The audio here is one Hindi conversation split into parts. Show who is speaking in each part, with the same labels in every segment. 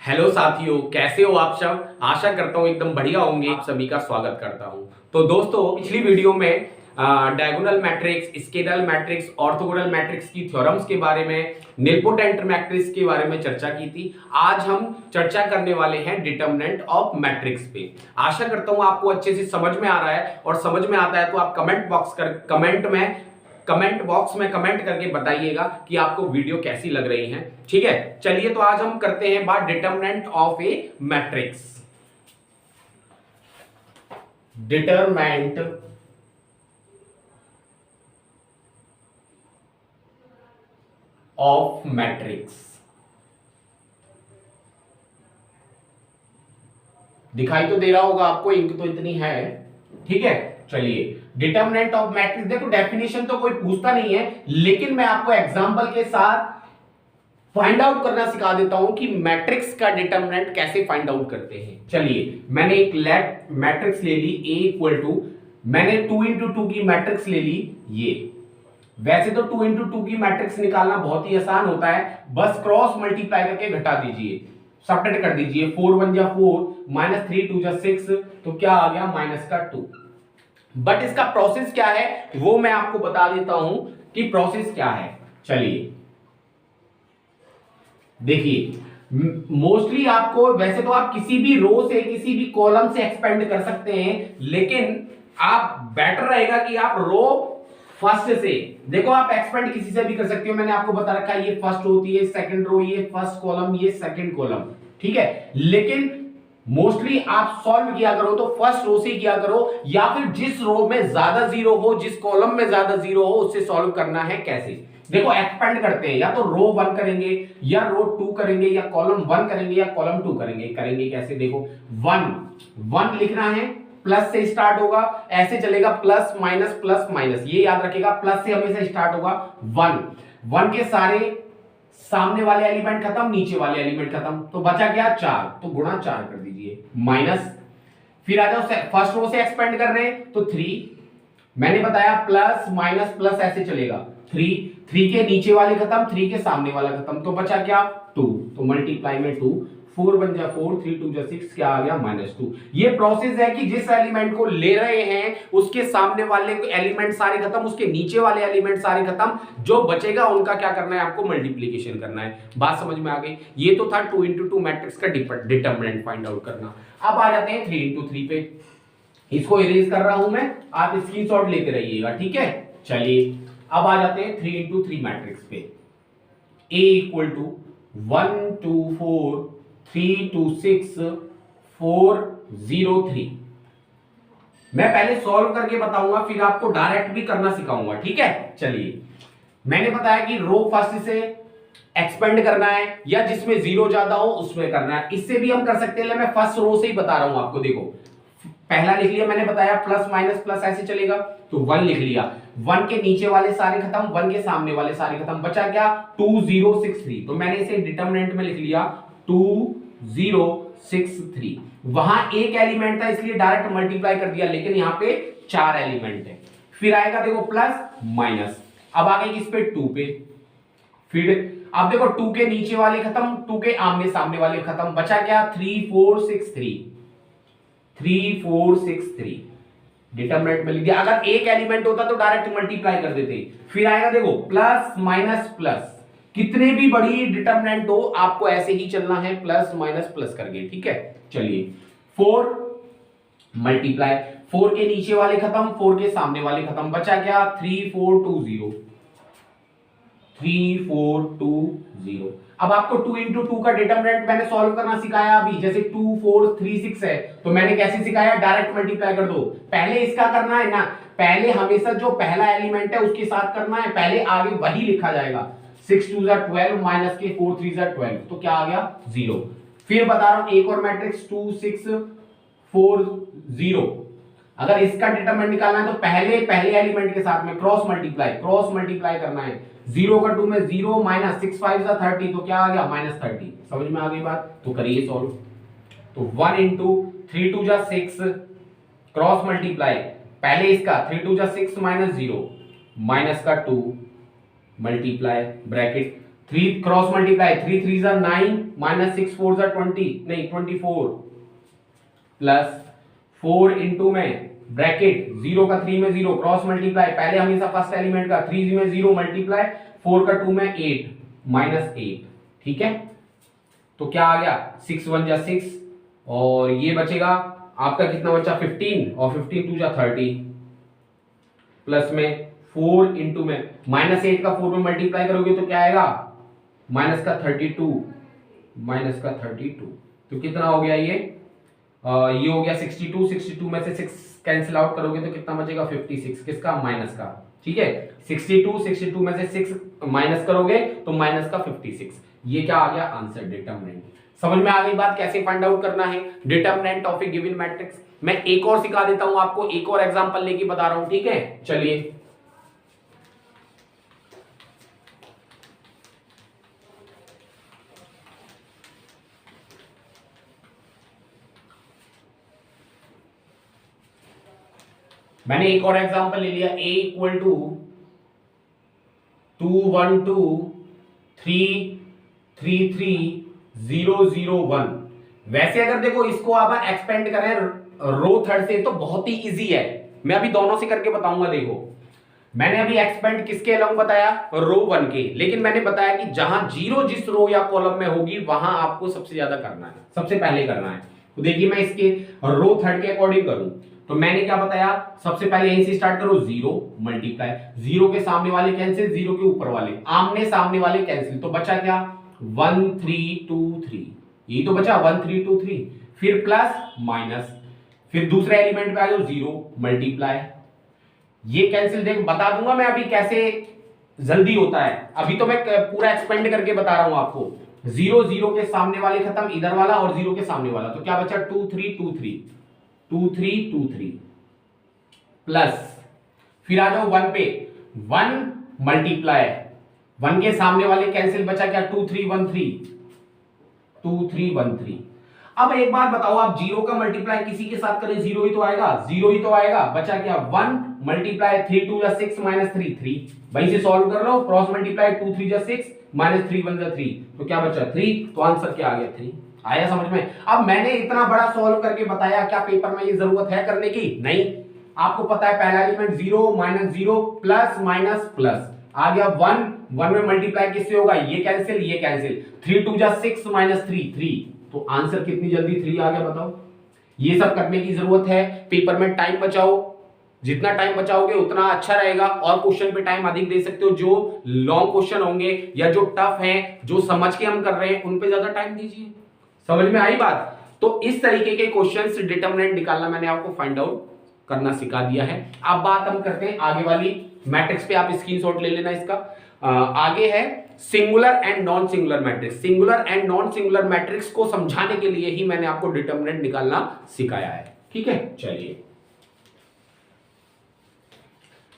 Speaker 1: हेलो साथियों, कैसे हो आप सब। आशा करता हूँ एकदम बढ़िया होंगे। आप सभी का स्वागत करता हूँ। तो दोस्तों, पिछली वीडियो में diagonal matrix, scalar matrix, orthogonal matrix की थ्योरम्स के बारे में, निलपोटेंट मैट्रिक्स के बारे में चर्चा की थी। आज हम चर्चा करने वाले हैं डिटर्मिनेंट ऑफ मैट्रिक्स पे। आशा करता हूँ आपको अच्छे से समझ में आ रहा है, और समझ में आता है तो आप कमेंट बॉक्स में कमेंट करके बताइएगा कि आपको वीडियो कैसी लग रही है। ठीक है, चलिए तो आज हम करते हैं बात determinant of A matrix. Determinant of matrix. दिखाई तो दे रहा होगा आपको, इंक तो इतनी है। ठीक है, चलिए डिटरमिनेंट ऑफ मैट्रिक्स। देखो, डेफिनेशन तो कोई पूछता नहीं है, लेकिन मैं आपको एग्जांपल के साथ फाइंड आउट करना सिखा देता हूं कि मैट्रिक्स का डिटरमिनेंट कैसे फाइंड आउट करते हैं। चलिए, मैंने एक मैट्रिक्स ले ली A इक्वल टू, मैंने 2 इंटू 2 की मैट्रिक्स ले ली ये। वैसे तो 2 इंटू 2 की मैट्रिक्स निकालना बहुत ही आसान होता है, बस क्रॉस मल्टीप्लाई करके घटा दीजिए, सब्ट्रैक्ट कर दीजिए। 4 1 जा 4, -3 2 जा 6, तो क्या आ गया -2। बट इसका प्रोसेस क्या है वो मैं आपको बता देता हूं कि प्रोसेस क्या है। चलिए देखिए, मोस्टली आपको, वैसे तो आप किसी भी रो से, किसी भी कॉलम से एक्सपेंड कर सकते हैं, लेकिन आप बेटर रहेगा कि आप रो फर्स्ट से, देखो आप एक्सपेंड किसी से भी कर सकते हो। मैंने आपको बता रखा है, ये फर्स्ट होती है, सेकंड रो ये फर्स्ट कॉलम, ये सेकंड कॉलम। ठीक है, लेकिन मोस्टली आप सॉल्व किया करो तो फर्स्ट रो से किया करो, या फिर जिस रो में ज्यादा जीरो हो, जिस कॉलम में ज्यादा जीरो हो, उससे सॉल्व करना है। कैसे? देखो, एक्सपेंड करते हैं, या तो रो 1 करेंगे, या रो 2 करेंगे, या कॉलम 1 करेंगे, या कॉलम 2 करेंगे कैसे? देखो, 1 लिखना है, प्लस से स्टार्ट होगा, ऐसे चलेगा, प्लस माइनस, ये याद रखेगा, प्लस से हमेशा स्टार्ट होगा। 1 के सारे सामने वाले एलिमेंट खत्म, नीचे वाले एलिमेंट खत्म, तो बचा क्या? 4, तो गुणा 4 कर दीजिए, माइनस। फिर आ जाओ, फर्स्ट रो से एक्सपेंड कर रहे हैं तो 3, मैंने बताया प्लस माइनस प्लस ऐसे चलेगा। 3 के नीचे वाले खत्म, 3 के सामने वाला खत्म, तो बचा क्या? 2, तो मल्टीप्लाई में 2, 4 1 जा 4, 3 2 जा 6, क्या आ गया? -2। ये प्रोसेस है कि जिस एलिमेंट को ले रहे हैं उसके सामने वाले एलिमेंट सारे खत्म, उसके नीचे वाले एलिमेंट सारे खत्म, जो बचेगा उनका क्या करना है? आपको मल्टीप्लीकेशन करना है। बात समझ में आ गई? ये तो था 2 इंटू 2 मैट्रिक्स का डिटरमिनेंट फाइंड आउट करना। अब आ जाते हैं 3 इंटू 3 पे। इसको इरेज कर रहा हूं मैं, आप स्क्रीनशॉट लेते रहिएगा। ठीक है, चलिए अब आ जाते हैं 3 इंटू 3 मैट्रिक्स पे। A equal to 1 2 4 3 2 6 4 0 3। मैं पहले सॉल्व करके बताऊंगा, फिर आपको डायरेक्ट भी करना सिखाऊंगा। ठीक है, चलिए, मैंने बताया कि रो फर्स्ट से एक्सपेंड करना है, या जिसमें जीरो ज्यादा हो उसमें करना है। इससे भी हम कर सकते हैं, मैं फर्स्ट रो से ही बता रहा हूं आपको। देखो, पहला लिख लिया, मैंने बताया प्लस माइनस प्लस ऐसे चलेगा, तो 1 लिख लिया। 1 के नीचे वाले सारे खत्म, 1 के सामने वाले सारे खत्म, बचा क्या? 2 0 6 3, तो मैंने इसे डिटरमिनेंट में लिख लिया 2 0 6 3। वहां एक एलिमेंट था इसलिए डायरेक्ट मल्टीप्लाई कर दिया, लेकिन यहां पे 4 एलिमेंट है। फिर आएगा, देखो, प्लस माइनस। अब आ गई किस पे? 2 पे। फिर अब देखो, 2 के नीचे वाले खत्म, 2 के आमने सामने वाले खत्म, बचा क्या? 3 4 6 3, 3 4 6 3 डिटरमिनेंट में लिख दिया। अगर एक एलिमेंट होता तो डायरेक्ट मल्टीप्लाई कर देते। फिर आएगा, देखो, प्लस माइनस प्लस, कितने भी बड़ी डिटरमिनेंट हो आपको ऐसे ही चलना है, प्लस माइनस प्लस करके। ठीक है, चलिए, 4 मल्टीप्लाई, 4 के नीचे वाले खत्म, 4 के सामने वाले खत्म, बचा क्या? 3 4 2 0, 3 4 2 0। अब आपको 2 इंटू 2 का डिटरमिनेंट मैंने सॉल्व करना सिखाया अभी। जैसे 2 4 3 6 है, तो मैंने कैसे सिखाया? डायरेक्ट मल्टीप्लाई कर दो। पहले इसका करना है ना, पहले हमेशा जो पहला एलिमेंट है उसके साथ करना है, पहले आगे वही लिखा जाएगा। 6 2 12 माइनस के 4 3 12, तो क्या आ गया? 0। फिर बता रहा हूं, एक और मैट्रिक्स 2 6 4 0। अगर इसका डिटरमिनेंट निकालना है तो पहले एलिमेंट के साथ में क्रॉस मल्टीप्लाई करना है। 0 का 2 में 0, माइनस 6 5 30, तो क्या आ गया? -30। समझ में आ गई बात? तो करिए सॉल्व। तो 1 इंटू 3 2 जा 6, क्रॉस मल्टीप्लाई, पहले इसका 3 2 जा 6 माइनस 0, माइनस का 2 मल्टीप्लाई, ब्रैकेट 3 क्रॉस मल्टीप्लाई, 3 3 जा 9 माइनस 6 4 जा 20, नहीं 24 प्लस 4 इंटू में ब्रैकेट 0 का 3 में 0 क्रॉस मल्टीप्लाई, पहले हमेशा फर्स्ट एलिमेंट का 3 में 0 मल्टीप्लाई 4 का 2 में 8 माइनस 8। ठीक है, तो क्या आ गया 6 1 जा 6 और ये बचेगा आपका कितना बचा 15 और 15 2 जा 30 प्लस में 4 इंटू में माइनस 8 का 4 में मल्टीप्लाई करोगे तो क्या आएगा माइनस का 32 माइनस का 32। तो कितना हो गया ये हो गया 62, 62 में से 6 कैंसिल आउट करोगे तो कितना बचेगा 56, किसका माइनस का। ठीक है, 62 62 में से 6 माइनस करोगे तो माइनस का 56। ये क्या आ गया आंसर डिटरमिनेंट। समझ में आ गई बात कैसे फाइंड आउट करना है determinant of A given matrix. मैं एक और सिखा देता हूं आपको, एक और एग्जांपल लेके बता रहा हूं। ठीक है, चलिए मैंने एक और एग्जांपल ले लिया, a इक्वल टू 2 1 2 3 3 3 0 0 1। वैसे अगर देखो इसको आप एक्सपेंड करें रो थर्ड से तो बहुत ही इजी है, मैं अभी दोनों से करके बताऊंगा। देखो मैंने अभी एक्सपेंड किसके अलोंग बताया रो 1 के, लेकिन मैंने बताया कि जहां जीरो जिस रो या कॉलम में होगी वहां आपको सबसे ज्यादा करना है, सबसे पहले करना है। तो देखिए मैं इसके रो थर्ड के अकॉर्डिंग करूं तो मैंने क्या बताया, सबसे पहले यहीं से स्टार्ट करो 0 मल्टीप्लाई 0 के सामने वाले कैंसिल, 0 के ऊपर वाले आमने सामने वाले कैंसिल, तो बचा क्या 1 3 2 3, ये तो बचा 1 3 2 3, फिर प्लस माइनस, फिर दूसरे एलिमेंट पे आ जाओ 0 मल्टीप्लाई, ये कैंसिल देख बता दूंगा मैं अभी कैसे जल्दी होता है, अभी तो मैं पूरा एक्सपेंड करके बता रहा हूं आपको। 0 0 के सामने वाले खत्म, इधर वाला और 0 के सामने वाला, तो क्या बचा 2 3 2 3 2 3 2 3 प्लस, फिर आ जाओ 1 पे 1 मल्टीप्लाई 1 के सामने वाले कैंसिल, बचा क्या 2 3 1 3 2 3 1 3। अब एक बात बताओ, आप 0 का मल्टीप्लाई किसी के साथ करें 0 ही तो आएगा, 0 ही तो आएगा, बचा क्या 1 मल्टीप्लाई 3 2 6 माइनस 3 3, वहीं से सॉल्व कर लो, क्रॉस मल्टीप्लाई 2 3 6 माइनस 3 1 3, तो क्या बचा 3, तो आंसर क्या आ गया 3। आया समझ में। अब मैंने इतना बड़ा सॉल्व करके बताया, क्या पेपर में ये जरूरत है करने की, नहीं। आपको पता है पहला element 0 minus 0 plus minus plus, आ गया 1 1 में मल्टीप्लाई किससे होगा, ये कैंसिल ये कैंसिल, 3 2 6 माइनस 3 3, तो आंसर कितनी जल्दी 3 आ गया बताओ। ये सब करने की जरूरत है, पेपर में टाइम बचाओ, जितना टाइम बचाओगे उतना अच्छा रहेगा, और क्वेश्चन पे टाइम अधिक दे सकते हो। जो लॉन्ग क्वेश्चन होंगे या जो टफ हैं, जो समझ के हम कर रहे हैं, उन पे ज्यादा टाइम दीजिए। समझ में आई बात। तो इस तरीके के क्वेश्चंस डिटरमिनेंट निकालना मैंने आपको फाइंड आउट करना सिखा दिया है। अब बात हम करते हैं आगे वाली मैट्रिक्स पे, आप स्क्रीनशॉट ले लेना इसका। आगे है singular and non singular matrix. Singular and non singular matrix को समझाने के लिए ही मैंने आपको डिटरमिनेंट निकालना सिखाया है। ठीक है, चलिए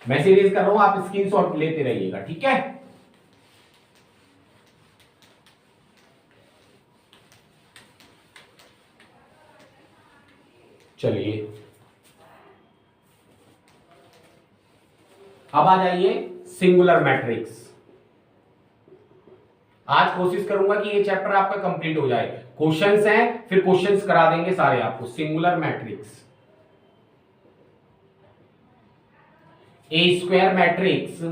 Speaker 1: मैं सीरीज कर रहा हूं, आप स्क्रीनशॉट लेते रहिएगा। ठीक है, चलिए अब आ जाइए सिंगुलर मैट्रिक्स। आज कोशिश करूंगा कि ये चैप्टर आपका कंप्लीट हो जाए। क्वेश्चंस हैं, फिर क्वेश्चंस करा देंगे सारे आपको। Singular matrix, A square matrix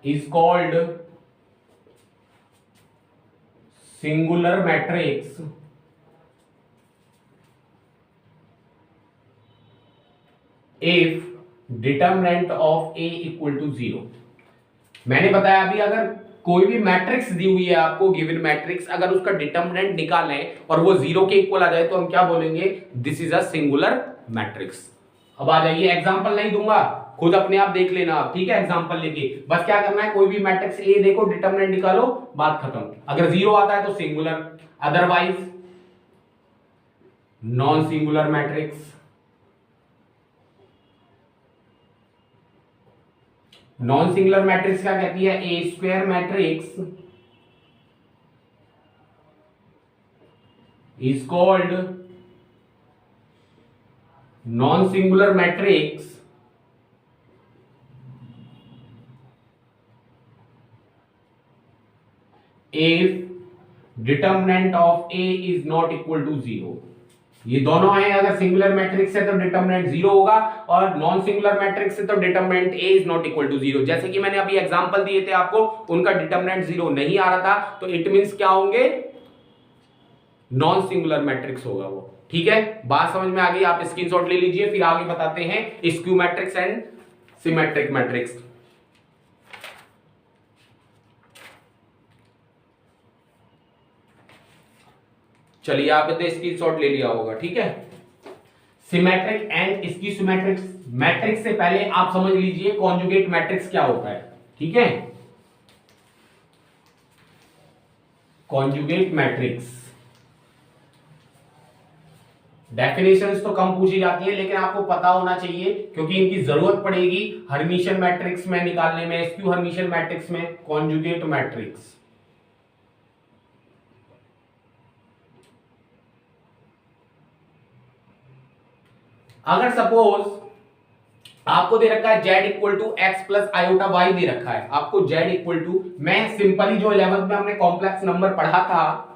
Speaker 1: is called singular matrix if determinant of A equal to 0। मैंने बताया अभी, अगर कोई भी मैट्रिक्स दी हुई है आपको, गिवन मैट्रिक्स, अगर उसका डिटरमिनेंट निकालें और वो 0 के इक्वल आ जाए तो हम क्या बोलेंगे, this is a singular matrix. अब आ जाइए, एग्जांपल नहीं दूंगा, खुद अपने आप देख लेना आप। ठीक है, एग्जांपल लेके बस क्या करना है, कोई भी मैट्रिक्स ए देखो, डिटरमिनेंट निकालो, बात खत्म। अगर 0 आता है तो singular, otherwise non singular matrix. Non singular matrix क्या कहती है, A square matrix is called non singular matrix if determinant of A is not equal to 0। ये दोनों हैं, अगर सिंगुलर मैट्रिक्स है तो डिटर्मिनेंट 0 होगा, और नॉन सिंगुलर मैट्रिक्स है तो determinant A is not equal to 0। जैसे कि मैंने अभी एग्जांपल दिए थे आपको, उनका डिटर्मिनेंट 0 नहीं आ रहा था, तो इट मींस क्या होंगे, नॉन सिंगुलर मैट्रिक्स होगा वो। ठीक है, बात समझ में आ गई? आप स्क्रीनशॉट ले लीजिए, फिर आगे बताते हैं skew matrix and symmetric matrix. चलिए, आपने स्क्रीनशॉट ले लिया होगा। ठीक है, symmetric and skew symmetric matrix से पहले आप समझ लीजिए कॉन्जुगेट मैट्रिक्स क्या होता है। ठीक है, कॉन्जुगेट मैट्रिक्स डेफिनेशंस तो कम पूछी जाती है, लेकिन आपको पता होना चाहिए क्योंकि इनकी जरूरत पड़ेगी हर्मिशियन मैट्रिक्स में निकालने में, स्क्यू हर्मिशियन मैट्रिक्स में। कॉन्जुगेट मैट्रिक्स, अगर सपोज आपको दे रखा है z equal to x plus iota y दे रखा है, आपको z इक्वल टू, मैं सिंपली जो 11th में हमने कॉम्प्लेक्स नंबर पढ़ा था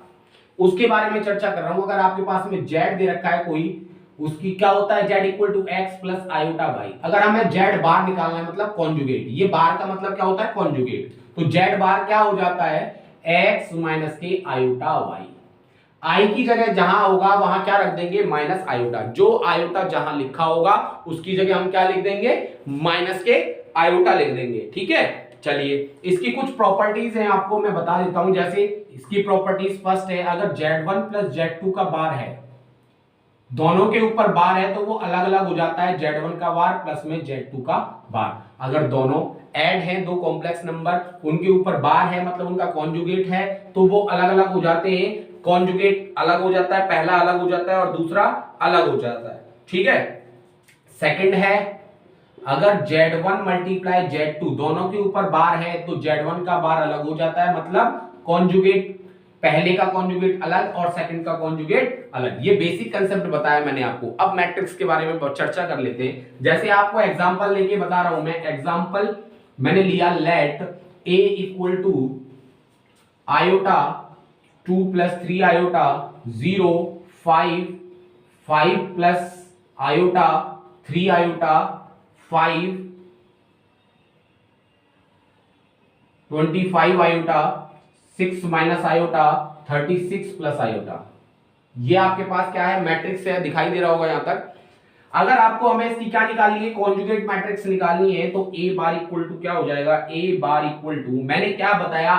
Speaker 1: उसके बारे में चर्चा कर रहा हूं। अगर आपके पास में z दे रखा है कोई, उसकी क्या होता है, z equal to x plus iota y. अगर हमें z बार निकालना है, मतलब कॉन्जुगेट, ये बार का मतलब क्या होता है, कॉन्जुगेट, तो z बार क्या हो जाता है, x माइनस के आयोटा वाई। आई की जगह जहां होगा वहां क्या रख देंगे, माइनस आयोटा। जो आयोटा जहां लिखा होगा उसकी जगह हम क्या लिख देंगे, माइनस के आयोटा लिख देंगे। ठीक है, चलिए इसकी कुछ प्रॉपर्टीज हैं, आपको मैं बता देता हूं। जैसे इसकी प्रॉपर्टीज फर्स्ट है, अगर z1 प्लस z2 का बार है, दोनों के ऊपर बार है तो वो अलग अलग हो जाता है, z1 का बार प्लस में z2 का बार। अगर दोनों ऐड हैं, दो कॉम्प्लेक्स नंबर, उनके ऊपर बार है मतलब उनका कॉन्जुगेट है, तो वो अलग अलग हो जाते हैं। कॉन्जुगेट अलग हो जाता है, पहला अलग हो जाता है और दूसरा अलग हो जाता है। ठीक है, सेकंड है, अगर z1 मल्टीप्लाई z2 दोनों के ऊपर बार है तो z1 का बार अलग हो जाता है, मतलब कॉन्जुगेट, पहले का कॉन्जुगेट अलग और सेकंड का कॉन्जुगेट अलग। ये बेसिक कंसेप्ट बताया मैंने आपको। अब मैट्रिक्स के बारे में चर्चा कर लेते हैं। जैसे आपको एग्जांपल लेके बता रहा हूं मैं, एग्जांपल मैंने लिया, let a equal to iota 2 plus 3 iota 0 5 5 plus iota 3 iota 5 25 iota 6 minus iota 36 plus iota. ये आपके पास क्या है, मैट्रिक्स है, दिखाई दे रहा होगा यहां तक। अगर आपको हमें इसकी क्या निकालनी है, कॉन्जुगेट मैट्रिक्स निकालनी है, तो a बार इक्वल टू क्या हो जाएगा, a बार इक्वल टू, मैंने क्या बताया,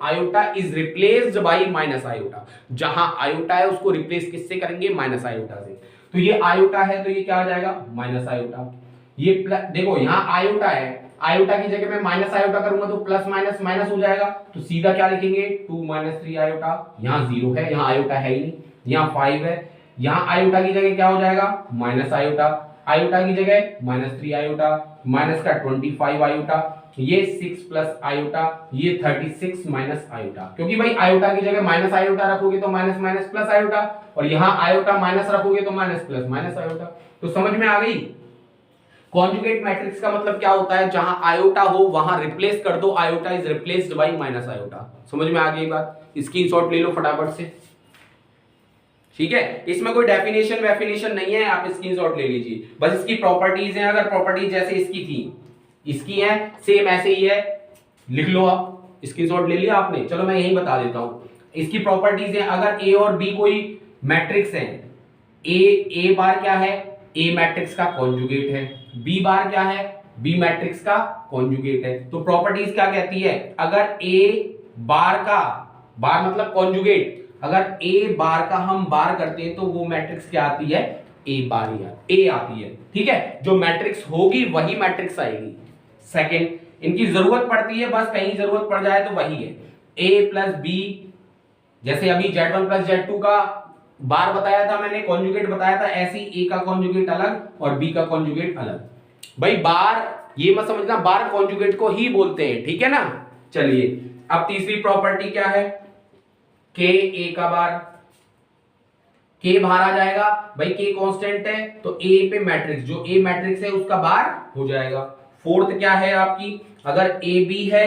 Speaker 1: iota is replaced by minus iota. जहां आयोटा है उसको रिप्लेस किससे करेंगे, माइनस आयोटा से। तो ये आयोटा है तो ये क्या हो जाएगा, माइनस आयोटा। ये देखो यहाँ आयोटा है, आयोटा की जगह मैं माइनस आयोटा करूंगा तो प्लस माइनस माइनस हो जाएगा, तो सीधा क्या लिखेंगे, 2 माइनस 3 आयोटा। यहाँ 0 है, यहाँ आयोटा है ही नहीं, यहाँ 5 है, यहाँ आयोटा की जगह क्या हो जाएगा, माइनस आयोटा, आयोटा की जगह माइनस 3 आयोटा, माइनस का 25 आयोटा, ये 6 प्लस आयोटा, ये 36 माइनस आयोटा। क्योंकि भाई आयोटा की जगह माइनस आयोटा रखोगे तो माइनस माइनस प्लस आयोटा, और यहाँ आयोटा माइनस रखोगे तो माइनस प्लस माइनस आयोटा। तो समझ में आ गई, कॉन्जुगेट मैट्रिक्स का मतलब क्या होता है, जहां आयोटा हो वहां रिप्लेस कर दो, iota is replaced by minus iota. समझ में आ गई बात, स्क्रीनशॉट ले लो फटाफट से। ठीक है, इसमें कोई डेफिनेशन वेफिनेशन नहीं है, आप स्क्रीनशॉट ले लीजिए, बस इसकी प्रॉपर्टीज हैं। अगर प्रॉपर्टीज जैसे इसकी थी, इसकी है सेम ऐसे ही है, लिख लो आप, स्क्रीनशॉट ले लिया आपने। चलो मैं यही बता देता हूं, इसकी प्रॉपर्टीज है, अगर ए और बी कोई मैट्रिक्स है, ए बार क्या है, ए मैट्रिक्स का कॉन्जुगेट है, बी बार क्या है, बी मैट्रिक्स का कॉन्जुगेट है। तो प्रॉपर्टीज क्या कहती है, अगर ए बार का, बार मतलब कॉन्जुगेट, अगर ए बार का हम बार करते हैं तो वो मैट्रिक्स क्या आती है, ए बार ए आती है। ठीक है, जो मैट्रिक्स होगी वही मैट्रिक्स आएगी। सेकंड, इनकी जरूरत पड़ती है, बस कहीं जरूरत पड़ जाए तो वही है, ए प्लस बी। जैसे अभी z1 प्लस z2 का बार बताया था मैंने, कॉन्जुगेट बताया था, ऐसी ए का कॉन्जुगेट अलग और बी का कॉन्जुगेट अलग। भाई बार ये मत समझना, बार कॉन्जुगेट को ही बोलते हैं, ठीक है ना। चलिए अब तीसरी प्रॉपर्टी क्या है, के ए का बार, के बाहर आ जाएगा, भाई के कांस्टेंट है तो ए पे मैट्रिक्स, जो ए मैट्रिक्स है उसका बार हो जाएगा। फोर्थ क्या है आपकी, अगर ए बी है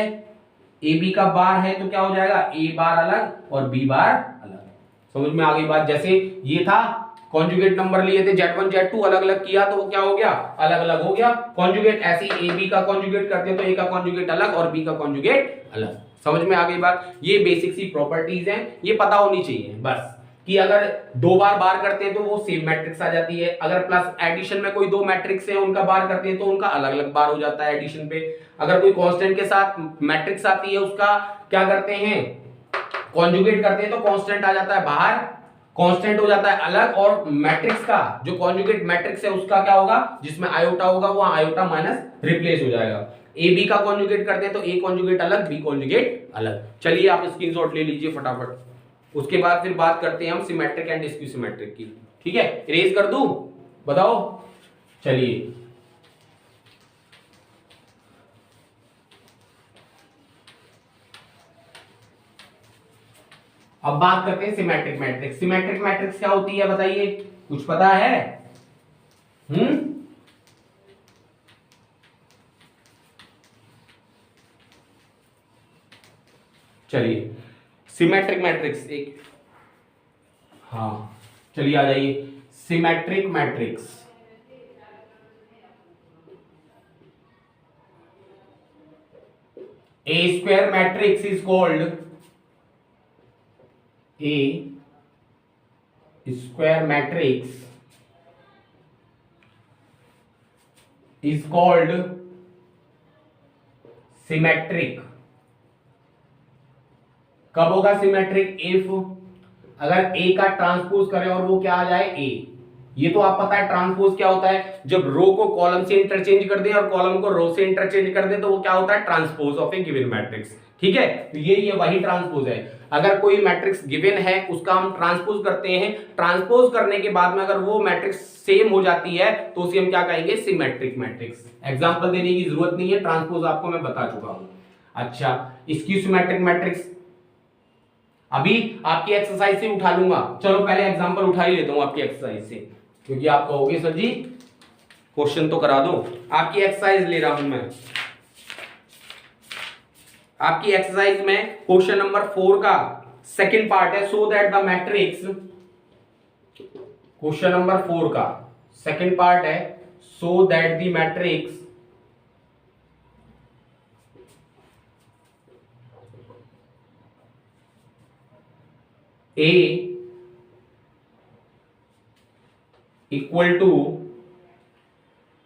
Speaker 1: ए बी का बार है तो क्या हो जाएगा, ए बार अलग और बी बार अलग। समझ में आ गई बात। जैसे ये था कॉन्जुगेट नंबर लिए थे Z1 Z2 अलग अलग किया तो वो क्या हो गया, अलग अलग हो गया कॉन्जुगेट। ऐसे ही ए बी का कॉन्जुगेट करते हैं तो ए का कॉन्जुगेट अलग और बी का कॉन्जुगेट अलग। समझ में आ गई बात। ये बेसिक सी प्रॉपर्टीज हैं, ये पता होनी चाहिए बस, कि अगर दो बार बार करते हैं तो वो सेम मैट्रिक्स आ जाती है, अगर प्लस एडिशन में कोई दो मैट्रिक्स है उनका बार करते हैं तो उनका अलग अलग बार हो जाता है एडिशन पे। अगर कोई कांस्टेंट के साथ मैट्रिक्स आती है उसका क्या करते हैं, कॉन्जुगेट करते हैं तो कांस्टेंट आ जाता है बाहर, कांस्टेंट हो जाता है अलग, और मैट्रिक्स का जो कॉन्जुगेट मैट्रिक्स है उसका क्या होगा, जिसमें आयोटा होगा वो आयोटा माइनस रिप्लेस हो जाएगा। ए बी का कॉन्जुगेट करते हैं तो ए कॉन्जुगेट अलग बी कॉन्जुगेट अलग। चलिए आप स्क्रीनशॉट ले लीजिए फटाफट, उसके बाद फिर बात करते हैं हम सिमेट्रिक एंड स्क्यू सिमेट्रिक की। ठीक है, इरेज कर दूं, बताओ। चलिए अब बात करते हैं सिमेट्रिक मैट्रिक्स। सिमेट्रिक मैट्रिक्स क्या होती है बताइए, कुछ पता है? चलिए सिमेट्रिक मैट्रिक्स एक, हाँ चलिए आ जाइए। Symmetric matrix A square matrix is called, A square matrix is called symmetric। कब होगा सिमेट्रिक, इफ अगर ए का ट्रांसपोज करें और वो क्या आ जाए ए। ये तो आप पता है ट्रांसपोज क्या होता है, जब रो को कॉलम से इंटरचेंज कर दे और कॉलम को रो से इंटरचेंज कर दे तो वो क्या होता है, transpose of A given matrix. ठीक है, तो ये वही ट्रांसपोज है। अगर कोई मैट्रिक्स गिवन है उसका हम ट्रांसपोज करते हैं, ट्रांसपोज करने के बाद में अगर वो मैट्रिक्स सेम हो जाती है तो उसे हम क्या कहेंगे, सिमेट्रिक मैट्रिक्स। एग्जांपल देने की जरूरत नहीं है, ट्रांसपोज आपको मैं बता चुका हूं। अच्छा, स्क्यू सिमेट्रिक मैट्रिक्स अभी आपकी एक्सरसाइज से उठा लूंगा। चलो पहले एग्जांपल उठा ही लेता हूं आपकी एक्सरसाइज से, क्योंकि आप कहोगे सर जी क्वेश्चन तो करा दो। आपकी एक्सरसाइज ले रहा हूं मैं, आपकी एक्सरसाइज में क्वेश्चन नंबर 4 का सेकंड पार्ट है, so that the matrix. Question number 4 का सेकंड पार्ट है, so that the matrix A equal to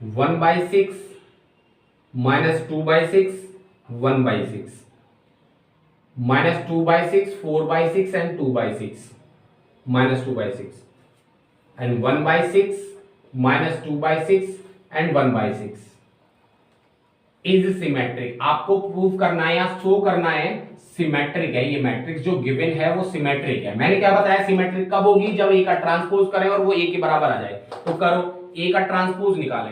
Speaker 1: 1/6 minus 2/6 1/6 minus 2/6 4/6 and 2/6 minus 2/6 and 1/6 minus 2/6 and 1/6 is symmetric. आपको प्रूव करना है या शो करना है सिमेट्रिक है ये मैट्रिक्स, जो गिवन है वो सिमेट्रिक है। मैंने क्या बताया, सिमेट्रिक कब होगी, जब ए का ट्रांसपोज करें और वो ए के बराबर आ जाए। तो करो, ए का ट्रांसपोज निकालें।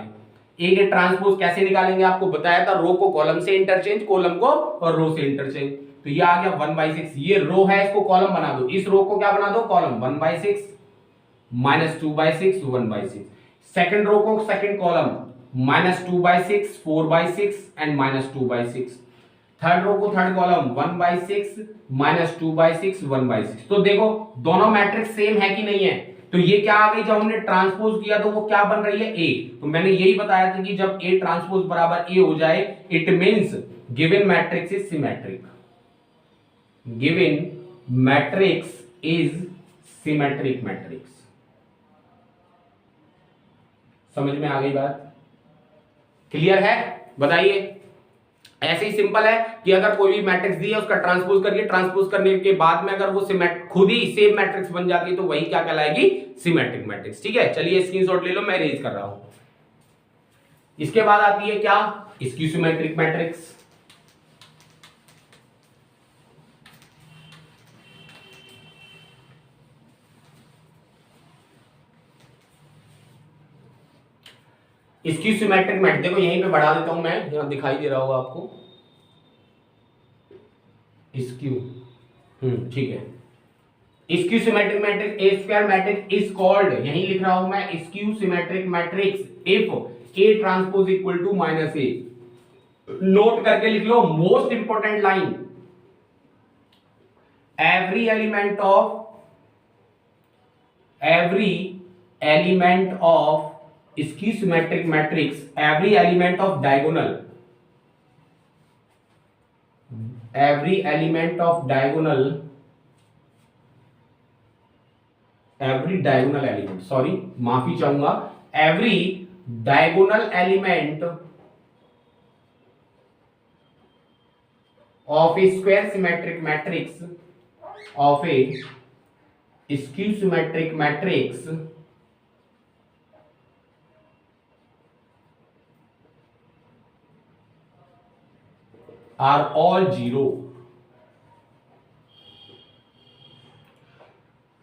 Speaker 1: ए के ट्रांसपोज कैसे निकालेंगे, आपको बताया था, रो को कॉलम से इंटरचेंज, कॉलम को और रो से इंटरचेंज। तो ये आ गया 1/6, ये रो है इसको कॉलम बना दो, इस रो को क्या बना दो, कॉलम। 1/6 माइनस 2/6 1/6, सेकंड रो को second column minus 2/6 4/6 and minus 2/6, third row को थर्ड कॉलम 1/6 माइनस 2/6 1/6। तो देखो दोनों मैट्रिक्स सेम है कि नहीं है, तो ये क्या आ गई, जब हमने ट्रांसपोज किया तो वो क्या बन रही है, ए। तो मैंने यही बताया था कि जब ए ट्रांसपोज बराबर ए हो जाए it means given matrix is symmetric, given matrix is symmetric matrix. समझ में आ गई बात, क्लियर है, बताइए। ऐसे ही सिंपल है कि अगर कोई भी मैट्रिक्स दी है उसका ट्रांसपोज करिए, ट्रांसपोज करने के बाद में अगर वो खुद ही सेम मैट्रिक्स बन जाती है तो वही क्या कहलाएगी, सिमेट्रिक मैट्रिक्स। ठीक है, चलिए स्क्रीनशॉट ले लो, मैं अरेंज कर रहा हूं। इसके बाद आती है क्या, skew symmetric matrix. Skew symmetric matrix देखो यहीं पे बढ़ा देता हूं मैं, यहां दिखाई दे रहा होगा आपको स्क्यू, ठीक है। Skew symmetric matrix A square matrix is called, यहीं लिख रहा हूं मैं, skew symmetric matrix if A transpose equal to minus A. Note करके लिख लो, most important line, every element of skew symmetric matrix, every element of diagonal element, sorry माफी चाहूंगा, every diagonal element of a square symmetric matrix, of a skew symmetric matrix are all zero.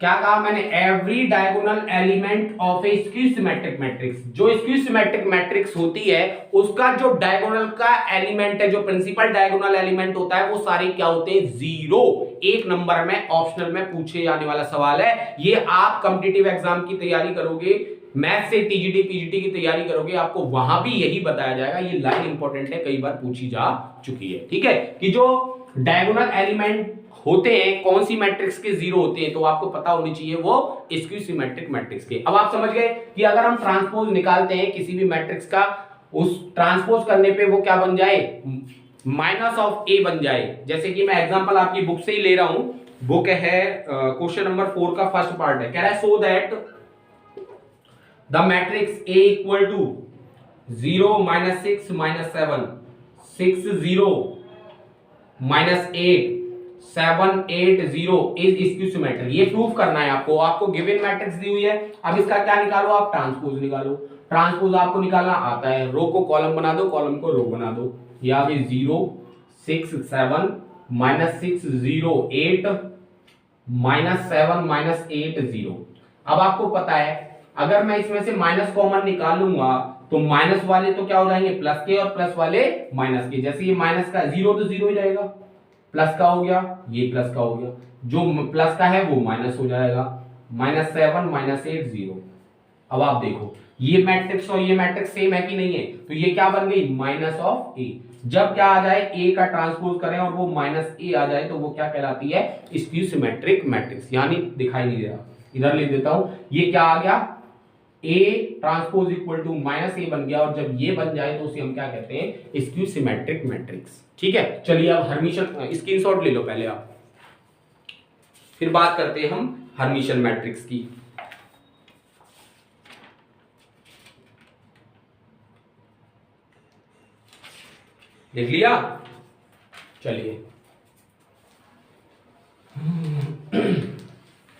Speaker 1: क्या कहा मैंने? Every diagonal element of A skew symmetric matrix, जो स्क्यू सिमेट्रिक मैट्रिक्स होती है उसका जो डायगोनल का एलिमेंट है, जो प्रिंसिपल डायगोनल एलिमेंट होता है, वो सारे क्या होते हैं? जीरो। एक नंबर में ऑप्शनल में पूछे जाने वाला सवाल है ये। आप कॉम्पिटिटिव एग्जाम की तैयारी करोगे, मैथ से टीजीटी पीजीटी की तैयारी करोगे, आपको वहां भी यही बताया जाएगा। ये लाइन इंपॉर्टेंट है, कई बार पूछी जा चुकी है, ठीक है, कि जो डायगोनल एलिमेंट होते हैं कौन सी मैट्रिक्स के जीरो होते हैं, तो आपको पता होनी चाहिए वो स्क्यू सिमेट्रिक मैट्रिक्स के। अब आप समझ गए कि अगर हम ट्रांसपोज निकालते हैं किसी भी मैट्रिक्स का, उस ट्रांसपोज करने पे वो क्या बन जाए? माइनस ऑफ ए बन जाए। जैसे कि मैं एग्जांपल आपकी बुक से ही ले रहा हूं, बुक है क्वेश्चन नंबर 4 का फर्स्ट पार्ट है, कह रहा है so that the matrix A equal to 0 -6 -7 6 0 -8 7 8 0 is skew symmetric. ये प्रूफ करना है आपको। आपको गिवन मैट्रिक्स दी हुई है, अब इसका क्या निकालो? आप ट्रांसपोज निकालो। ट्रांसपोज आपको निकालना आता है, रो को कॉलम बना दो, कॉलम को रो बना दो। ये आ गई 0 6 7 -6 0 8 -7 -8 0। अब आपको पता है अगर मैं इसमें से माइनस कॉमन निकाल लूंगा तो माइनस वाले तो क्या हो जाएंगे? प्लस के, और प्लस वाले माइनस के। जैसे ये माइनस का 0 तो 0 ही रहेगा, प्लस का हो गया, ये प्लस का हो गया, जो प्लस का है वो माइनस हो जाएगा। -7 -8 0। अब आप देखो ये मैट्रिक्स और ये मैट्रिक्स सेम है कि नहीं है? तो ये क्या बन गई? माइनस ऑफ ए। जब क्या आ जाए? ए का ट्रांसपोज करें और वो माइनस ए आ जाए तो वो क्या कहलाती है? Skew symmetric matrix. यानी दिखाई नहीं दे रहा, इधर लिख देता हूं, ये क्या आ गया? A transpose equal to minus A बन गया, और जब ये बन जाए तो उसे हम क्या कहते हैं? Skew symmetric matrix. ठीक है, चलिए अब हर्मिशन स्क्रीनशॉट ले लो पहले आप, फिर बात करते हैं हम हर्मिशन मैट्रिक्स की। देख लिया? चलिए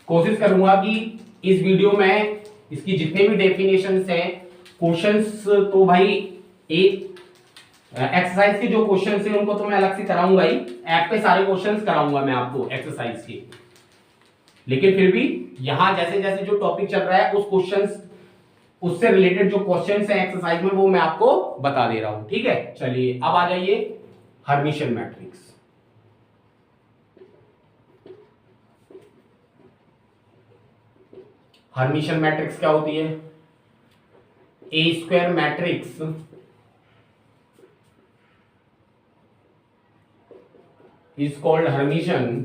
Speaker 1: कोशिश करूंगा कि इस वीडियो में इसकी जितने भी डेफिनेशंस हैं, क्वेश्चंस तो भाई एक एक्सरसाइज के जो क्वेश्चंस हैं उनको तो मैं अलग से कराऊंगा ही, ऐप पे सारे क्वेश्चंस कराऊंगा मैं आपको एक्सरसाइज के। लेकिन फिर भी यहां जैसे जैसे जो टॉपिक चल रहा है उस क्वेश्चंस, उससे रिलेटेड जो क्वेश्चंस हैं एक्सरसाइज में वो मैं आपको बता दे रहा हूं। ठीक है, चलिए अब आ जाइए हर्मिशन मैट्रिक्स। हर्मिशन मैट्रिक्स क्या होती है? A square matrix is called Hermitian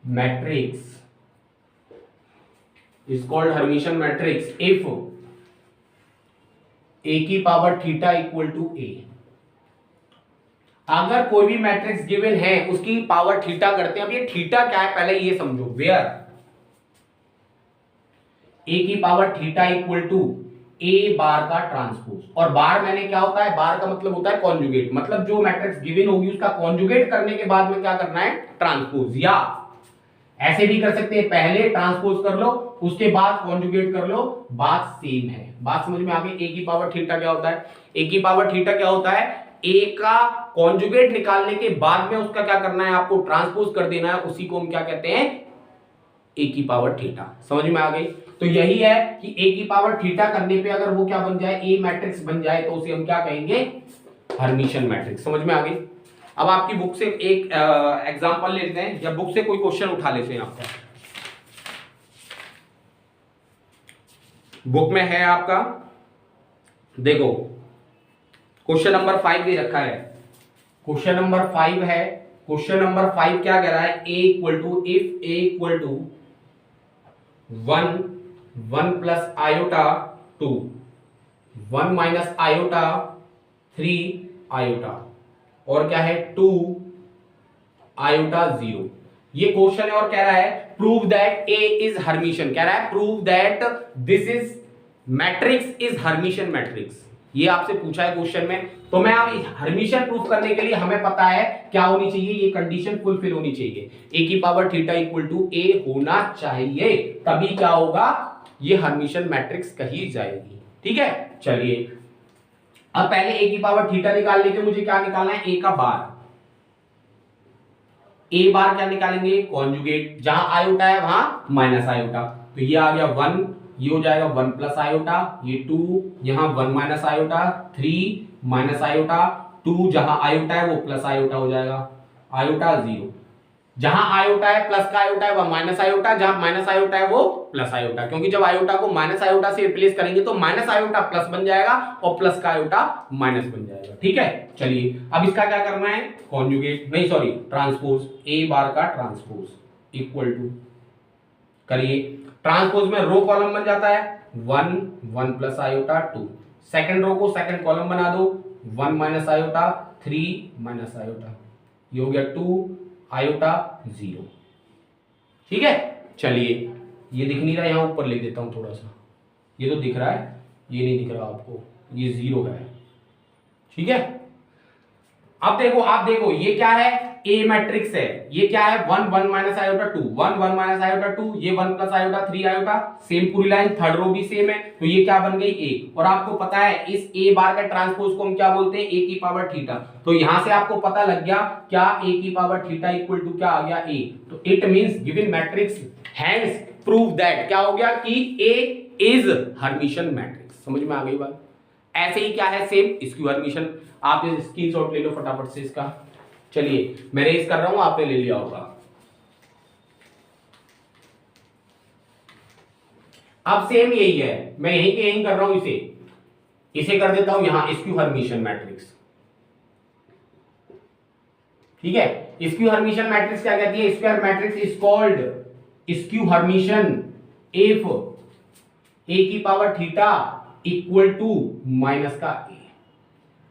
Speaker 1: matrix if a की power theta equal to A. अगर कोई भी मैट्रिक्स गिवन है उसकी पावर थीटा करते हैं। अब ये थीटा क्या है पहले ये समझो। वेयर a की पावर थीटा इक्वल टू ए बार का ट्रांसपोज, और बार मैंने क्या होता है? बार का मतलब होता है कॉन्जुगेट, मतलब जो मैट्रिक्स गिवन होगी उसका कॉन्जुगेट करने के बाद में क्या करना है? ट्रांसपोज। या ऐसे भी कर सकते हैं, पहले ट्रांसपोज कर लो उसके बाद कॉन्जुगेट कर लो, बात सेम है। बात समझ में आ गई? ए की पावर थीटा क्या होता है? ए की पावर थीटा क्या होता है? ए का कॉन्जुगेट निकालने के बाद में उसका क्या करना है? आपको ट्रांसपोज कर देना है, उसी को हम क्या कहते हैं? ए की पावर थीटा। समझ में आ गई? तो यही है कि ए की पावर थीटा करने पे अगर वो क्या बन जाए? ए मैट्रिक्स बन जाए तो उसे हम क्या कहेंगे? Hermitian matrix. समझ में आ गई? अब आपकी बुक से एक एग्जांपल लेते हैं, या बुक से कोई क्वेश्चन उठा लेते हैं। आपका बुक में है आपका, देखो क्वेश्चन नंबर 5 दे रखा है, क्वेश्चन नंबर 5 है। क्वेश्चन नंबर 5 क्या कह रहा है, a equal to, if a equal to 1 plus iota 2, 1 minus iota 3 iota, और क्या है 2 आयोटा 0। ये क्वेश्चन है और कह रहा है prove that a is Hermitian, कह रहा है prove that this is matrix is Hermitian matrix. ये आपसे पूछा है क्वेश्चन में। तो मैं अब हर्मिशियन प्रूफ करने के लिए हमें पता है क्या होनी चाहिए, ये कंडीशन फुलफिल होनी चाहिए, a की power theta equal to a होना चाहिए, तभी क्या होगा, ये हर्मिशियन मैट्रिक्स कही जाएगी। ठीक है, चलिए अब पहले a की पावर थीटा निकालने के मुझे क्या निकालना है, a का बार। a बार क्या निकालेंगे, कॉन्जुगेट, जहां आयोटा है वहां माइनस आयोटा, तो ये आ गया 1, ये हो जाएगा 1 प्लस आयोटा, ये 2, यहां 1 माइनस आयोटा, 3 माइनस आयोटा, 2 जहां आयोटा है वो प्लस आयोटा हो जाएगा, आयोटा 0, जहां आयोटा है प्लस का आयोटा है वह माइनस आयोटा, जहां माइनस आयोटा है वो प्लस आयोटा, क्योंकि जब आयोटा को माइनस आयोटा से रिप्लेस करेंगे तो माइनस आयोटा प्लस बन जाएगा और प्लस का आयोटा माइनस बन जाएगा। ठीक है, चलिए अब इसका क्या करना है, कॉन्जुगेट, नहीं सॉरी ट्रांसपोज, a बार का ट्रांसपोज इक्वल टू, करिए ट्रांसपोज में रो कॉलम बन जाता है 1 1 प्लस आयोटा 2, सेकंड रो को सेकंड कॉलम बना दो 1 माइनस आयोटा 3 माइनस आयोटा, ये हो गया 2 आयोटा 0। ठीक है, चलिए ये दिख नहीं रहा, यहां ऊपर लिख देता हूं थोड़ा सा, ये तो दिख रहा है, ये नहीं दिख रहा आपको, ये 0 है। ठीक है, अब देखो, आप देखो ये क्या है, A मैट्रिक्स है, ये क्या है 1 1 माइनस आयोटा 2, 1 1 माइनस आयोटा 2, ये 1 प्लस आयोटा 3 आयोटा, सेम पूरी लाइन, थर्ड रो भी सेम है, तो ये क्या बन गई A। और आपको पता है इस A बार का ट्रांसपोज को हम क्या बोलते हैं, A की पावर थीटा। तो यहां से आपको पता लग गया क्या, A की पावर थीटा इक्वल टू क्या आ गया A, तो it means given matrix, hence prove that क्या हो गया कि A इज हर्मिशियन मैट्रिक्स। समझ में आ गई बात। ऐसे ही क्या है, सेम इसकी हर्मिशियन, आप स्क्रीनशॉट ले लो फटाफट से इसका। चलिए मैं रेस कर रहा हूं, आपने ले लिया होगा। अब सेम यही है, मैं यहीं के यहीं कर रहा हूं, इसे कर देता हूं यहां स्क्यू हर्मिशियन मैट्रिक्स। ठीक है, स्क्यू हर्मिशियन मैट्रिक्स क्या कहती है, square matrix is called skew hermitian if a की power theta equal to minus का a।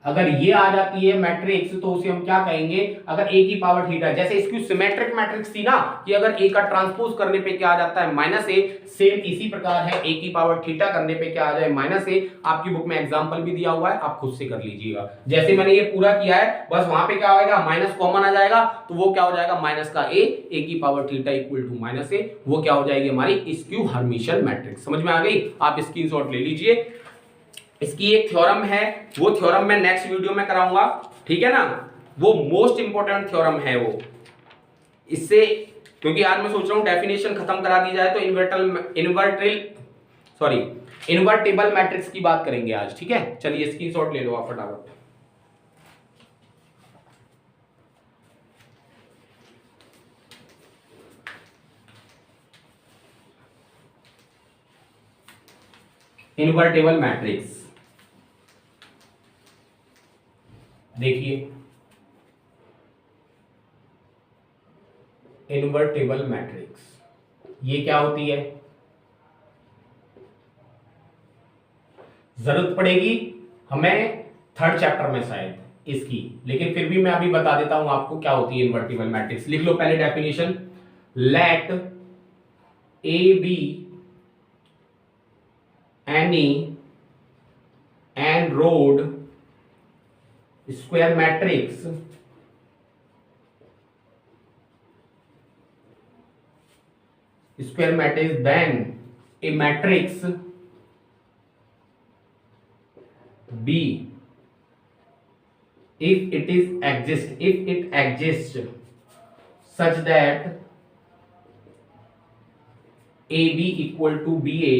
Speaker 1: अगर ये आ जाती है मैट्रिक्स तो उसे हम क्या कहेंगे, अगर a की पावर थीटा, जैसे इसकी सिमेट्रिक मैट्रिक्स थी ना कि अगर a का ट्रांसपोज करने पे क्या आ जाता है माइनस a, सेम इसी प्रकार है a की पावर थीटा करने पे क्या आ जाए माइनस a। आपकी बुक में एग्जांपल भी दिया हुआ है, आप खुद से कर लीजिएगा। जैसे मैंने ये पूरा किया है, बस वहां पे क्या आएगा, माइनस कॉमन आ जाएगा, तो वो क्या हो जाएगा माइनस का a की power theta equal to minus a, वो क्या हो जाएगी हमारी स्क्यू हर्मिशियन मैट्रिक्स। समझ में आ गई, आप स्क्रीनशॉट ले लीजिए। इसकी एक थ्योरम है, वो थ्योरम मैं नेक्स्ट वीडियो में कराऊंगा। ठीक है ना, वो मोस्ट इंपॉर्टेंट थ्योरम है वो। इससे क्योंकि आज मैं सोच रहा हूं डेफिनेशन खत्म करा दी जाए, तो इन्वर्टेबल मैट्रिक्स की बात करेंगे आज। ठीक है, चलिए स्क्रीनशॉट ले लो आप फटाफट। इन्वर्टेबल मैट्रिक्स देखिए, इन्वर्टेबल मैट्रिक्स ये क्या होती है, जरूरत पड़ेगी हमें थर्ड चैप्टर में शायद इसकी, लेकिन फिर भी मैं अभी बता देता हूं आपको क्या होती है इन्वर्टेबल मैट्रिक्स। लिख लो पहले definition, let A be any n rowed square matrix then a matrix B if it exists such that AB equal to BA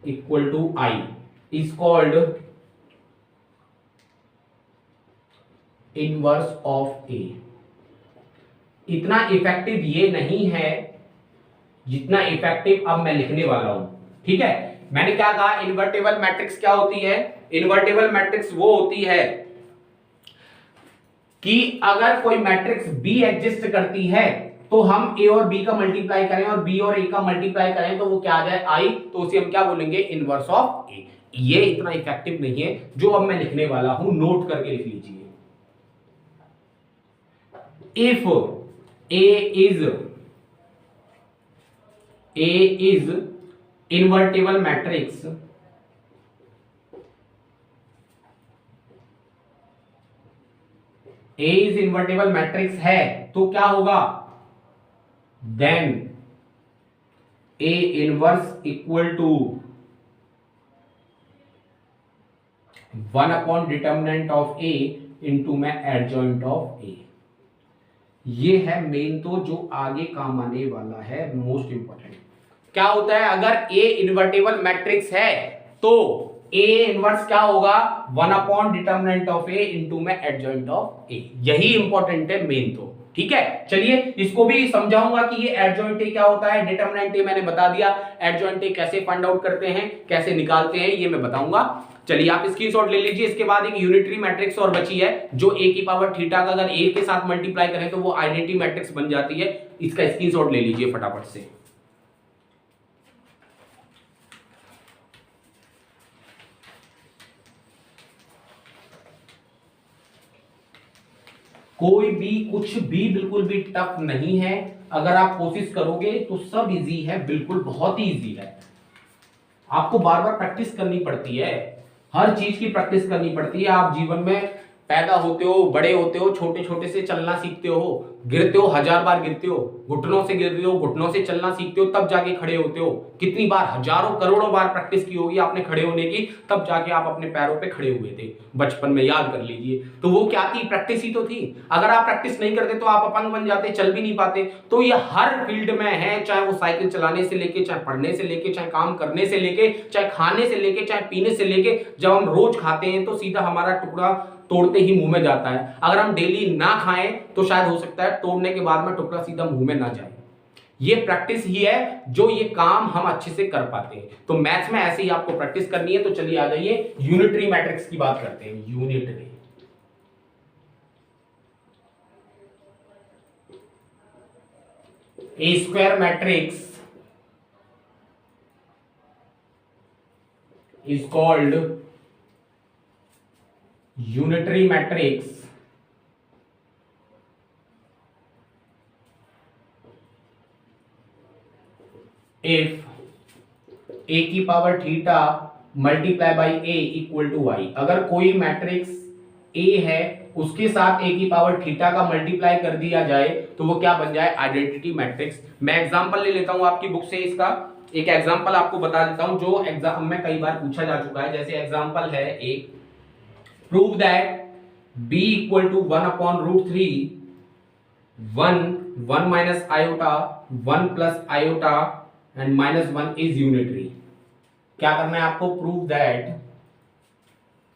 Speaker 1: equal to I is called inverse of A. इतना इफेक्टिव ये नहीं है जितना इफेक्टिव अब मैं लिखने वाला हूं। ठीक है, मैंने क्या कहा, इन्वर्टेबल मैट्रिक्स क्या होती है, इन्वर्टेबल मैट्रिक्स वो होती है कि अगर कोई मैट्रिक्स बी एग्जिस्ट करती है तो हम ए और बी का मल्टीप्लाई करें और बी और ए का मल्टीप्लाई करें तो वो क्या आ जाए आई, तो उसे हम क्या बोलेंगे इनवर्स ऑफ ए। ये इतना इफेक्टिव नहीं है जो अब मैं लिखने वाला हूं, नोट करके लिख लीजिए। If A is invertible matrix, A is invertible matrix है तो क्या होगा, then A inverse equal to 1 determinant of A into में एडजॉइंट ऑफ ए। ये है मेन, तो जो आगे काम आने वाला है, मोस्ट इंपॉर्टेंट। क्या होता है अगर ए इन्वर्टेबल मैट्रिक्स है तो ए इनवर्स क्या होगा, 1 डिटर्मिनेंट ऑफ ए इंटू में एडजॉइंट ऑफ ए। यही इंपॉर्टेंट है मेन तो, ठीक है। चलिए इसको भी समझाऊंगा कि ये एडजॉइंट ए क्या होता है, डिटर्मिनेंट ए मैंने बता दिया, एडजॉइंट ए कैसे फाइंड आउट करते हैं, कैसे निकालते हैं, ये मैं बताऊंगा। चलिए आप स्क्रीनशॉट ले लीजिए। इसके बाद एक यूनिटरी मैट्रिक्स और बची है जो ए की पावर थीटा का अगर ए के साथ मल्टीप्लाई करें तो वो आइडेंटिटी मैट्रिक्स बन जाती है। इसका स्क्रीनशॉट ले लीजिए फटाफट से। कोई भी कुछ भी बिल्कुल भी टफ नहीं है, अगर आप कोशिश करोगे तो सब इजी है, बिल्कुल बहुत ही इजी है। आपको बार बार प्रैक्टिस करनी पड़ती है, हर चीज की प्रैक्टिस करनी पड़ती है। आप जीवन में पैदा होते हो, बड़े होते हो, छोटे छोटे से चलना सीखते हो, गिरते हो, 1000 बार गिरते हो, घुटनों से गिरते हो, घुटनों से चलना सीखते हो, तब जाके खड़े होते हो। कितनी बार, हजारों करोड़ों बार प्रैक्टिस की होगी आपने खड़े होने की, तब जाके आप अपने पैरों पे खड़े हुए थे बचपन में, याद कर लीजिए। तो वो क्या थी, प्रैक्टिस ही तो थी। अगर आप प्रैक्टिस नहीं करते तो आप अपंग बन जाते, चल भी नहीं पाते। तो ये हर फील्ड में है, चाहे वो साइकिल चलाने से लेके, चाहे पढ़ने से लेके, चाहे काम करने से लेके, चाहे खाने से लेके, चाहे पीने से लेके। जब हम रोज खाते हैं तो सीधा हमारा टुकड़ा तोड़ते ही मुंह में जाता है। अगर हम डेली ना खाएं तो शायद हो सकता है तोड़ने के बाद में टुकड़ा सीधा मुंह में ना जाए। ये प्रैक्टिस ही है जो ये काम हम अच्छे से कर पाते हैं। तो मैथ्स में ऐसे ही आपको प्रैक्टिस करनी है। तो चलिए आ जाइए यूनिटरी मैट्रिक्स की बात करते हैं। Unitary A square matrix is called unitary matrix if a की power theta multiply by a equal to y। अगर कोई मैट्रिक्स a है उसके साथ a की पावर थीटा का मल्टीप्लाई कर दिया जाए तो वो क्या बन जाए, आइडेंटिटी मैट्रिक्स। मैं एग्जांपल ले लेता हूं आपकी बुक से, इसका एक एग्जांपल आपको बता देता हूं जो एग्जाम में कई बार पूछा जा चुका है। जैसे एग्जांपल है एक, prove that b equal to 1/√3 1 minus iota 1 plus iota and -1 is unitary. क्या करना है आपको, प्रूव दैट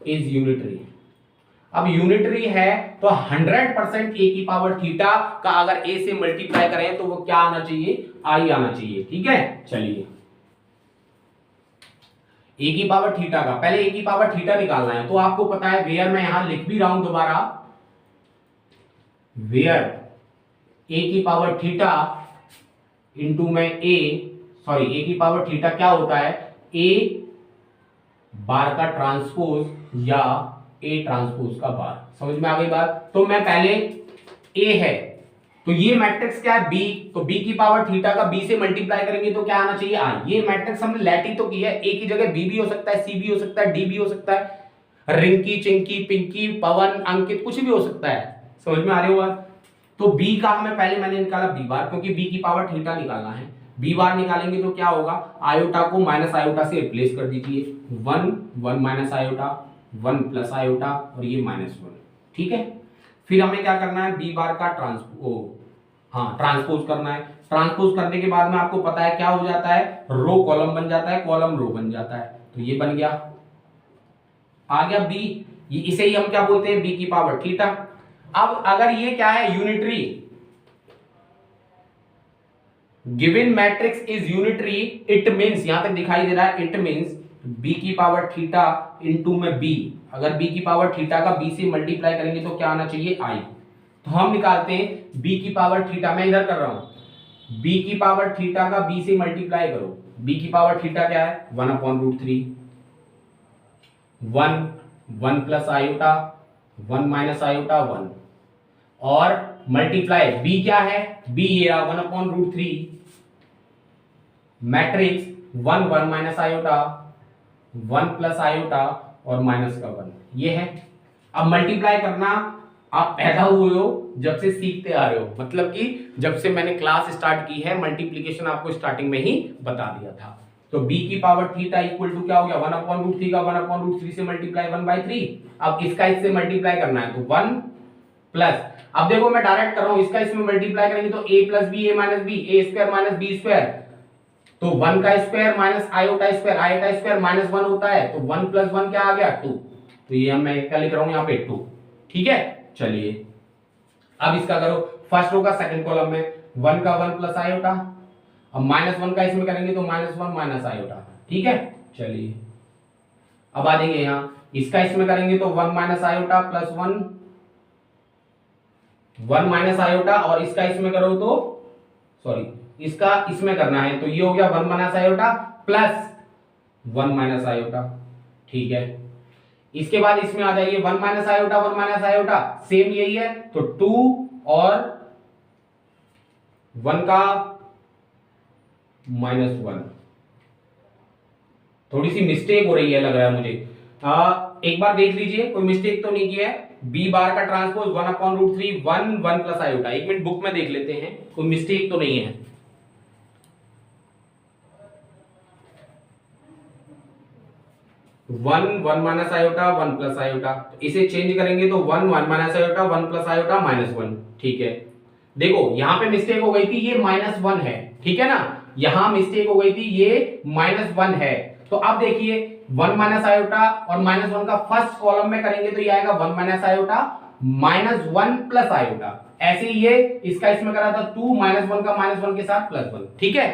Speaker 1: इज यूनिटरी। अब यूनिटरी है तो 100% a की पावर थीटा का अगर a से मल्टीप्लाई करें तो वो क्या आना चाहिए, i आना चाहिए। ठीक है, चलिए a की पावर थीटा का, पहले a की पावर थीटा निकालना है। तो आपको पता है वेयर, मैं यहां लिख भी रहा हूं दोबारा, वेयर a की पावर थीटा इंटू में a की पावर थीटा क्या होता है, a बार का ट्रांसपोज या a ट्रांसपोज का बार। समझ में आ गई बात। तो मैं पहले a है तो ये मैट्रिक्स क्या है, b, तो b की पावर थीटा का b से मल्टीप्लाई करेंगे तो क्या आना चाहिए, i। ये मैट्रिक्स हमने लेट ही तो की है, a की जगह b भी हो सकता है, c भी हो सकता है, d भी हो सकता है, रिंकी, चिंकी, पिंकी, पवन, अंकित, कुछ भी हो सकता है। समझ में आ रही होगा। तो b का हमें पहले मैंने निकाला b बार, क्योंकि b की पावर थीटा निकालना है। b बार निकालेंगे तो क्या होगा, आयोटा को माइनस आयोटा से रिप्लेस कर दीजिए, 1 माइनस आयोटा 1 प्लस आयोटा और ये -1। ठीक है, फिर हमें क्या करना है, b बार का ट्रांसपोज करना है। ट्रांसपोज करने के बाद में आपको पता है क्या हो जाता है, रो कॉलम बन जाता है, कॉलम रो बन जाता है। तो ये बन गया, आ गया b, इसे ही हम क्या बोलते हैं, b की पावर थीटा। अब अगर ये क्या है, unitary, given matrix is unitary, it means, यहां तक दिखाई दे रहा है, इट मींस बी की पावर थीटा इंटू में बी, अगर बी की पावर थीटा का बी से मल्टीप्लाई करेंगे तो क्या आना चाहिए आई। तो हम निकालते हैं बी की पावर थीटा, मैं इधर कर रहा हूं, बी की पावर थीटा का बी से मल्टीप्लाई करो, बी की पावर थीटा क्या है 1/√3, 1 प्लस आयोटा 1 माइनस आयोटा 1, और मल्टीप्लाई बी क्या है, बी ये 1/√3 matrix 1 1 minus iota 1 plus iota और माइनस का 1, ये है। अब मल्टीप्लाई करना आप पैदा हुए हो जब से सीखते आ रहे हो, मतलब कि जब से मैंने क्लास स्टार्ट की है मल्टीप्लिकेशन आपको स्टार्टिंग में ही बता दिया था। तो b की पावर थीटा इक्वल टू क्या हो गया 1/√3 का 1/√3 से मल्टीप्लाई 1/3। अब इसका इससे मल्टीप्लाई करना है तो 1 प्लस, अब देखो मैं डायरेक्ट कर रहा हूं, इसका इसमें मल्टीप्लाई करेंगे तो a plus B A minus B, A square minus B square, तो 1 का square minus iota square, iota square minus 1 होता है, तो 1 प्लस 1 क्या आ गया 2, तो ये मैं क्या लिख रहा हूं यहाँ पे 2, ठीक है। चलिए अब इसका करो फर्स्ट रो का सेकंड कॉलम में 1 का 1 प्लस आयोटा, अब माइनस 1 का इसमें करेंगे तो -1 माइनस आयोटा, ठीक है। चलिए अब आ जाएंगे यहां, इसका इसमें करेंगे तो 1 minus iota plus 1 minus iota, और इसका इसमें करो तो सॉरी इसका इसमें करना है तो ये हो गया 1 minus iota plus 1 minus iota, ठीक है। इसके बाद इसमें आ जाइए 1 minus iota 1 minus iota same यही है, तो 2 और 1 का -1, थोड़ी सी मिस्टेक हो रही है लग रहा है मुझे, एक बार देख लीजिए कोई मिस्टेक तो नहीं किया है। b बार का ट्रांसपोज 1/√3 1 प्लस आयोटा, एक मिनट बुक में देख लेते हैं कोई मिस्टेक तो नहीं है। 1 माइनस आयोटा 1 प्लस आयोटा, इसे चेंज करेंगे तो 1 माइनस आयोटा 1 प्लस आयोटा -1, ठीक है। देखो यहां पे मिस्टेक हो गई थी, ये -1 है, ठीक है ना, यहां मिस्टेक हो गई थी, ये -1 है। तो अब देखिए 1 माइनस आयोटा और -1 का फर्स्ट कॉलम में करेंगे तो ये आएगा 1 माइनस आयोटा -1 प्लस आयोटा, ऐसे ही ये इसका इसमें करा था 2 -1 का -1 के साथ +1, ठीक है।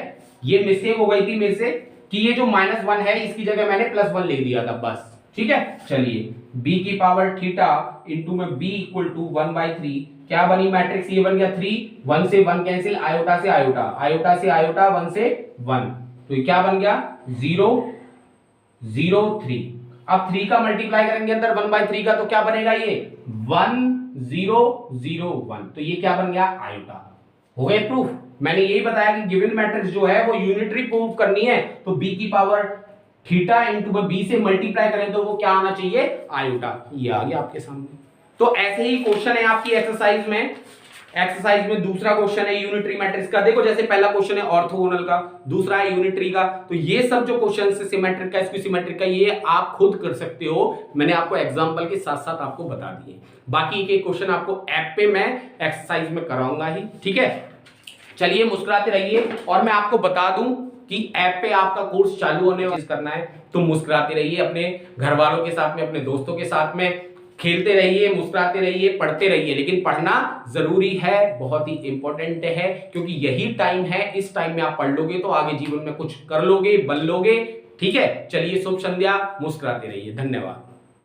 Speaker 1: ये मिस्टेक हो गई थी मेरे से कि ये जो -1 है इसकी जगह मैंने +1 लिख दिया था बस, ठीक है। चलिए b की पावर थीटा इंटू में b इक्वल टू 1/3 क्या बनी मैट्रिक्स, ये बन गया 3, 1 से 1 कैंसिल, आयोटा से आयोटा, आयोटा से आयोटा, 1 से 1, तो ये क्या बन गया 0 0 3। अब 3 का मल्टीप्लाई करेंगे अंदर 1/3 का तो क्या बनेगा ये 1 0 0 1, तो ये क्या बन गया आयोटा। हो गए प्रूफ। मैंने यही बताया कि गिवन मैट्रिक्स जो है वो यूनिटरी प्रूफ करनी है तो b की पावर थीटा इंटू b से मल्टीप्लाई करें तो वो क्या आना चाहिए आयोटा, ये आ गया आपके सामने। तो ऐसे ही क्वेश्चन है आपकी एक्सरसाइज में दूसरा क्वेश्चन है यूनिटरी मैट्रिक्स का। देखो जैसे पहला क्वेश्चन है ऑर्थोगोनल का, दूसरा है यूनिटरी का, तो ये सब जो क्वेश्चन है सिमेट्रिक का स्क्विसिमेट्रिक का ये आप खुद कर सकते हो, मैंने आपको एग्जांपल के साथ साथ आपको बता दिए। बाकी एक क्वेश्चन आपको ऐप पे मैं एक्सरसाइज में कराऊंगा ही, ठीक है। चलिए मुस्कुराते रहिए, और मैं आपको बता दूं कि ऐप पे आपका कोर्स चालू होने वाला करना है तो मुस्कुराते रहिए, अपने घर वालों के साथ में, अपने दोस्तों के साथ में खेलते रहिए, मुस्कुराते रहिए, पढ़ते रहिए, लेकिन पढ़ना जरूरी है, बहुत ही इंपॉर्टेंट है, क्योंकि यही टाइम है, इस टाइम में आप पढ़ लोगे तो आगे जीवन में कुछ कर लोगे, बन लोगे, ठीक है। चलिए शुभ संध्या, मुस्कुराते रहिए, धन्यवाद।